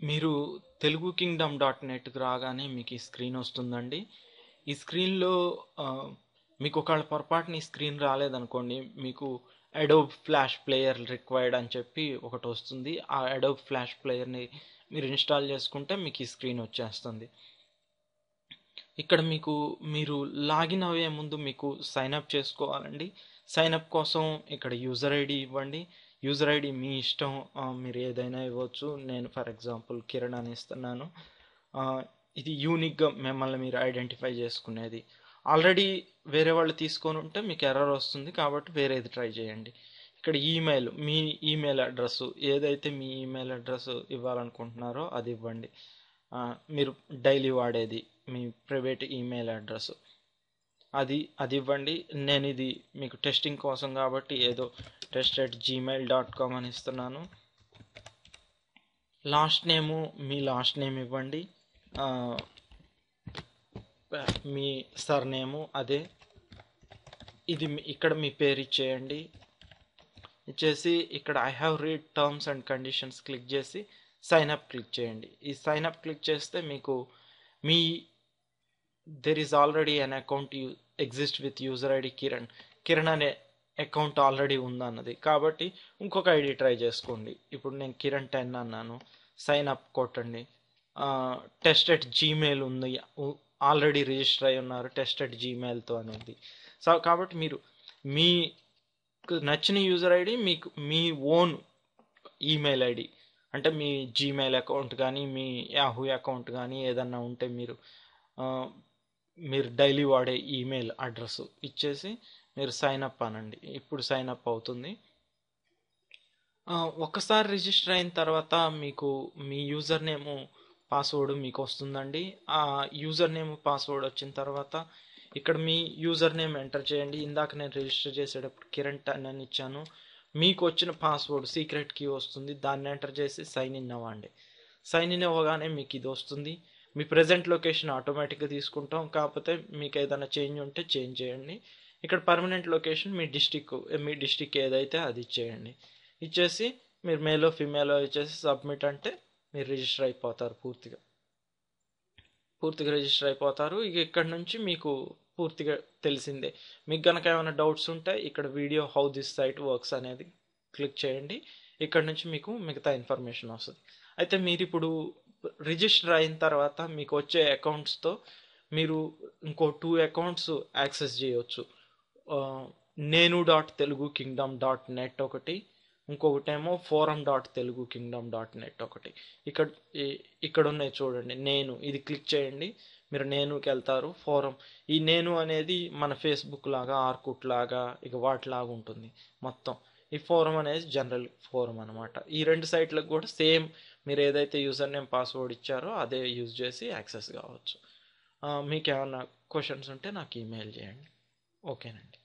మీరు Telugu Kingdom dot నెట్కి రాగానే మీకు ఈ స్క్రీన్ వస్తుందండి. ఈ స్క్రీన్లో మీకు ఒకవేళ పొరపాటున ఈ స్క్రీన్ రాలేదనుకోండి, మీకు అడోబ్ ఫ్లాష్ ప్లేయర్ రిక్వైర్డ్ అని చెప్పి ఒకటి వస్తుంది. ఆ అడోబ్ ఫ్లాష్ ప్లేయర్ని మీరు ఇన్స్టాల్ చేసుకుంటే మీకు ఈ స్క్రీన్ వచ్చేస్తుంది. ఇక్కడ మీరు లాగిన్ అయ్యే ముందు మీకు సైన్ అప్ చేసుకోవాలండి. సైన్ అప్ కోసం ఇక్కడ యూజర్ ఐడి ఇవ్వండి. యూజర్ ఐడి మీ ఇష్టం, మీరు ఏదైనా ఇవ్వచ్చు. నేను ఫర్ ఎగ్జాంపుల్ కిరణ్ అని ఇస్తున్నాను. ఇది యూనిక్గా మిమ్మల్ని మీరు ఐడెంటిఫై చేసుకునేది. ఆల్రెడీ వేరే వాళ్ళు తీసుకొని ఉంటే మీకు ఎర్రర్ వస్తుంది, కాబట్టి వేరేది ట్రై చేయండి. ఇక్కడ ఈమెయిల్, మీ ఈమెయిల్ అడ్రస్ ఏదైతే మీ ఈమెయిల్ అడ్రస్ ఇవ్వాలనుకుంటున్నారో అది ఇవ్వండి. మీరు డైలీ వాడేది మీ ప్రైవేట్ ఈమెయిల్ అడ్రస్ అది ఇవ్వండి. నేను ఇది మీకు టెస్టింగ్ కోసం కాబట్టి ఏదో test@gmail.com అని ఇస్తున్నాను. లాస్ట్ నేము మీ లాస్ట్ నేమ్ ఇవ్వండి. మీ సర్ నేము అదే. ఇది ఇక్కడ మీ పేరు ఇచ్చేయండి. ఇచ్చేసి ఇక్కడ I have read terms and conditions click చేసి సైన్ అప్ క్లిక్ చేయండి. ఈ సైన్ అప్ క్లిక్ చేస్తే మీకు me there is already an account exist with user ID Kiran అనే అకౌంట్ ఆల్రెడీ ఉందన్నది, కాబట్టి ఇంకొక ఐడి ట్రై చేసుకోండి. ఇప్పుడు నేను కిరణ్ 10 అన్నాను, సైన్ అప్ కొట్టండి. test@gmail ఉంది, ఆల్రెడీ రిజిస్టర్ అయి ఉన్నారు test@gmailతో అనేది. సో కాబట్టి మీరు మీ నచ్చిన యూజర్ ఐడి, మీకు మీ ఓన్ ఈమెయిల్ ఐడి అంటే మీ జీమెయిల్ అకౌంట్ కానీ మీ యాహూ అకౌంట్ కానీ ఏదన్నా ఉంటే మీరు డైలీ వాడే ఈమెయిల్ అడ్రస్ ఇచ్చేసి మీరు సైన్ అప్ అనండి. ఇప్పుడు సైన్ అప్ అవుతుంది. ఒక్కసారి రిజిస్టర్ అయిన తర్వాత మీకు మీ యూజర్ నేము పాస్వర్డ్ మీకు వస్తుందండి. ఆ యూజర్ నేమ్ పాస్వర్డ్ వచ్చిన తర్వాత ఇక్కడ మీ యూజర్ నేమ్ ఎంటర్ చేయండి. ఇందాక నేను రిజిస్టర్ చేసేటప్పుడు కిరణ్ 10 అని ఇచ్చాను. మీకు వచ్చిన పాస్వర్డ్ సీక్రెట్ కీ వస్తుంది, దాన్ని ఎంటర్ చేసి సైన్ ఇన్ అవ్వండి. సైన్ ఇన్ అవ్వగానే మీకు ఇది వస్తుంది. మీ ప్రజెంట్ లొకేషన్ ఆటోమేటిక్గా తీసుకుంటాం, కాకపోతే మీకు ఏదైనా చేంజ్ ఉంటే చేంజ్ చేయండి. ఇక్కడ పర్మనెంట్ లొకేషన్ మీ డిస్టిక్ ఏదైతే అది ఇచ్చేయండి. ఇచ్చేసి మీరు మేలో ఫీమేలో ఇచ్చేసి సబ్మిట్ అంటే మీరు రిజిస్టర్ అయిపోతారు. పూర్తిగా రిజిస్టర్ అయిపోతారు. ఇక ఇక్కడ నుంచి మీకు పూర్తిగా తెలిసిందే. మీకు కనుక ఏమైనా డౌట్స్ ఉంటే ఇక్కడ video how this site works అనేది క్లిక్ చేయండి. ఇక్కడ నుంచి మీకు మిగతా ఇన్ఫర్మేషన్ వస్తుంది. అయితే మీరు ఇప్పుడు రిజిస్టర్ అయిన తర్వాత మీకు వచ్చే అకౌంట్స్తో మీరు ఇంకో 2 అకౌంట్స్ యాక్సెస్ చేయవచ్చు. nenu.teluguKingdom.net ఒకటి, ఇంకొకటేమో forum.teluguKingdom.net ఒకటి. ఇక్కడ ఉన్నాయి చూడండి. ఇది క్లిక్ చేయండి, మీరు నేనుకి వెళ్తారు. ఫోరం, ఈ నేను అనేది మన ఫేస్బుక్ లాగా, ఆర్కుట్ లాగా, ఇక వాటిలాగా ఉంటుంది మొత్తం. ఈ ఫోరం అనేది జనరల్ ఫోరం అనమాట. ఈ 2 సైట్లకు కూడా సేమ్ మీరు ఏదైతే యూజర్ నేమ్ పాస్వర్డ్ ఇచ్చారో అదే యూజ్ చేసి యాక్సెస్ కావచ్చు. మీకు ఏమైనా క్వశ్చన్స్ ఉంటే నాకు ఈమెయిల్ చేయండి. ఓకేనండి.